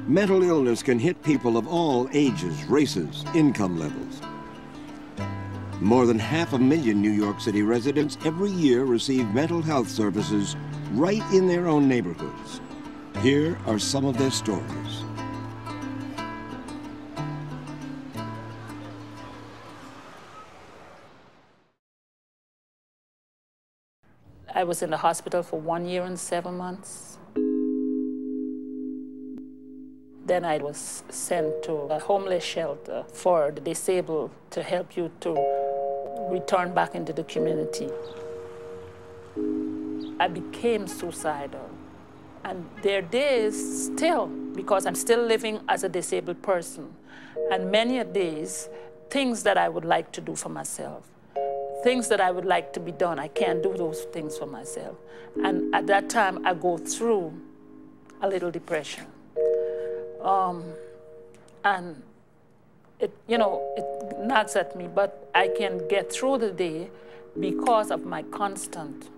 Mental illness can hit people of all ages, races, income levels. More than 500,000 New York City residents every year receive mental health services right in their own neighborhoods. Here are some of their stories. I was in the hospital for 1 year and 7 months. Then I was sent to a homeless shelter for the disabled to help you to return back into the community. I became suicidal. And there are days still, because I'm still living as a disabled person. And many a days, things that I would like to do for myself, things that I would like to be done, I can't do those things for myself. And at that time, I go through a little depression. And it nags at me, but I can get through the day because of my constant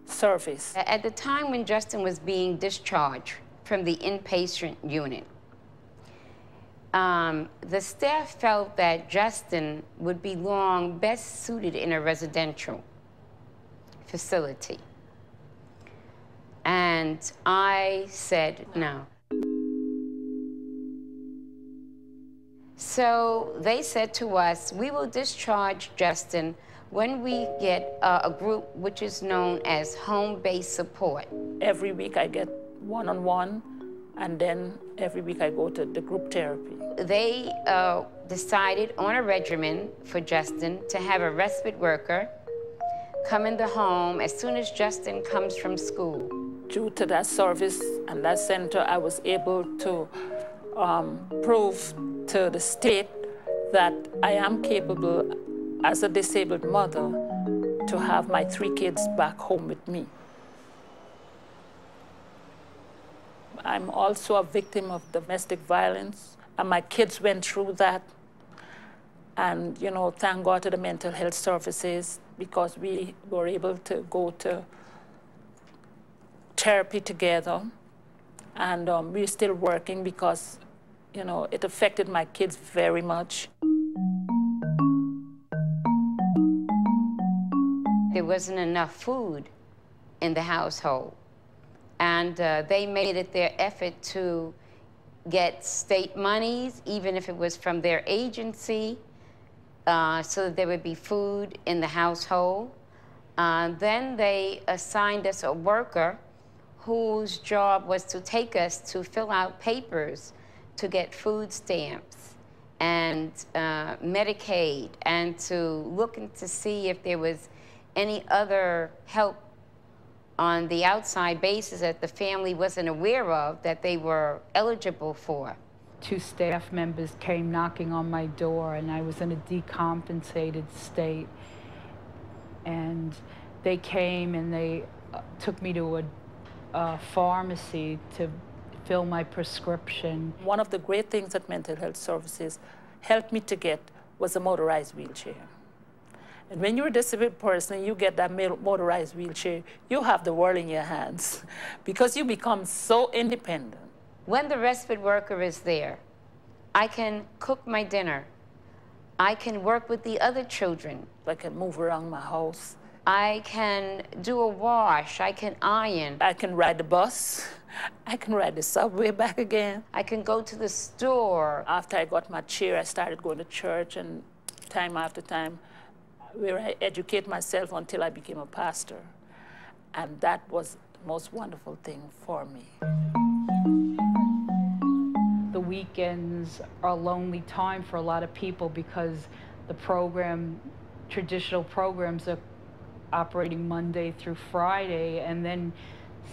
service. At the time when Justin was being discharged from the inpatient unit, the staff felt that Justin would belong best suited in a residential facility. And I said no. So they said to us, we will discharge Justin when we get a group which is known as home-based support. Every week I get one-on-one, and then every week I go to the group therapy. They decided on a regimen for Justin to have a respite worker come in the home as soon as Justin comes from school. Due to that service and that center, I was able to prove to the state that I am capable, as a disabled mother, to have my 3 kids back home with me. I'm also a victim of domestic violence, and my kids went through that. And, thank God to the mental health services, because we were able to go to therapy together. And we're still working because, it affected my kids very much. There wasn't enough food in the household. And they made it their effort to get state monies, even if it was from their agency, so that there would be food in the household. Then they assigned us a worker whose job was to take us to fill out papers to get food stamps and Medicaid, and to look to see if there was any other help on the outside basis that the family wasn't aware of that they were eligible for. 2 staff members came knocking on my door, and I was in a decompensated state. And they came and they took me to a pharmacy to fill my prescription. One of the great things that mental health services helped me to get was a motorized wheelchair. And when you're a disabled person and you get that motorized wheelchair, you have the world in your hands because you become so independent. When the respite worker is there, I can cook my dinner. I can work with the other children. I can move around my house. I can do a wash. I can iron. I can ride the bus. I can ride the subway back again. I can go to the store. After I got my chair, I started going to church, and time after time, where I educate myself until I became a pastor. And that was the most wonderful thing for me. The weekends are a lonely time for a lot of people because the traditional programs are operating Monday through Friday, and then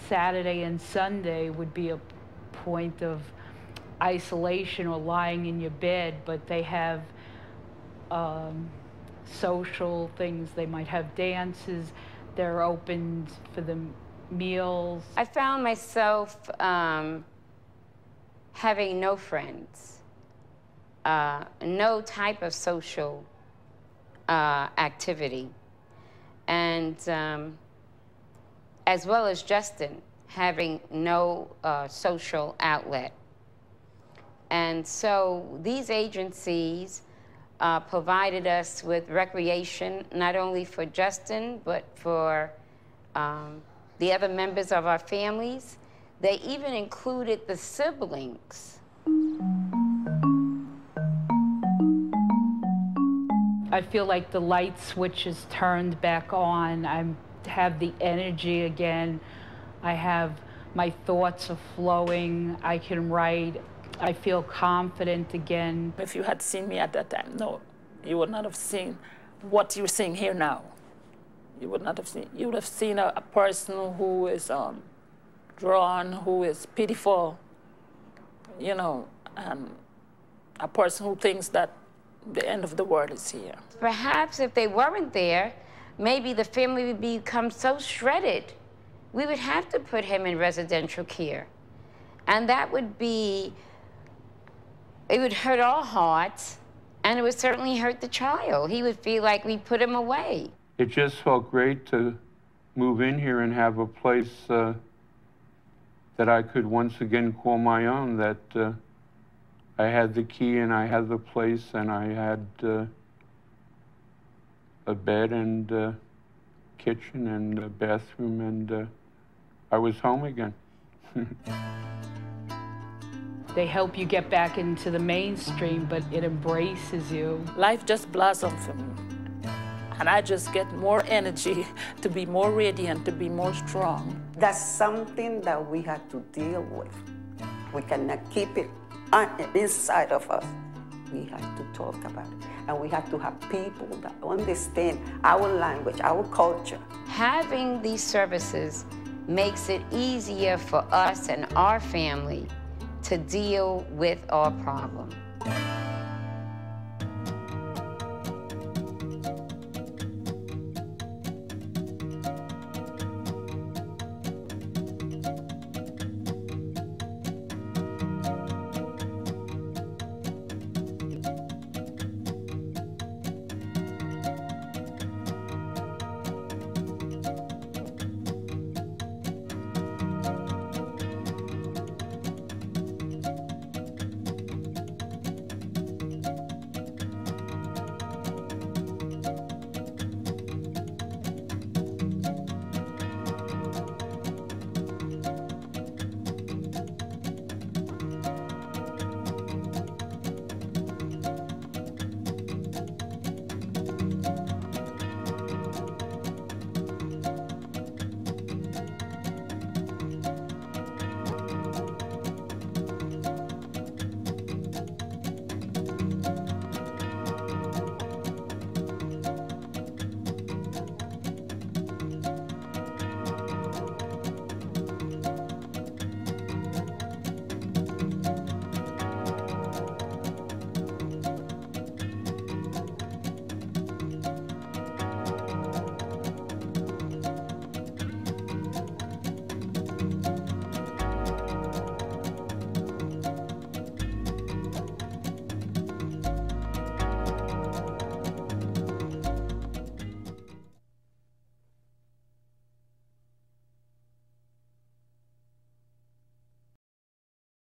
Saturday and Sunday would be a point of isolation or lying in your bed, but they have social things. They might have dances. They're open for the meals. I found myself having no friends, no type of social activity, and as well as Justin having no social outlet. And so these agencies provided us with recreation, not only for Justin, but for the other members of our families. They even included the siblings. I feel like the light switch is turned back on. I have the energy again. I have, my thoughts are flowing. I can write. I feel confident again. If you had seen me at that time, no, you would not have seen what you're seeing here now. You would not have seen. You would have seen a person who is drawn, who is pitiful, you know, and a person who thinks that the end of the world is here. Perhaps if they weren't there, maybe the family would become so shredded, we would have to put him in residential care. And that would be, it would hurt our hearts, and it would certainly hurt the child. He would feel like we put him away. It just felt great to move in here and have a place that I could once again call my own, that I had the key and I had the place and I had a bed and a kitchen and a bathroom, and I was home again. They help you get back into the mainstream, but it embraces you. Life just blossomed for me. And I just get more energy to be more radiant, to be more strong. That's something that we have to deal with. We cannot keep it inside of us. We have to talk about it. And we have to have people that understand our language, our culture. Having these services makes it easier for us and our family to deal with our problems.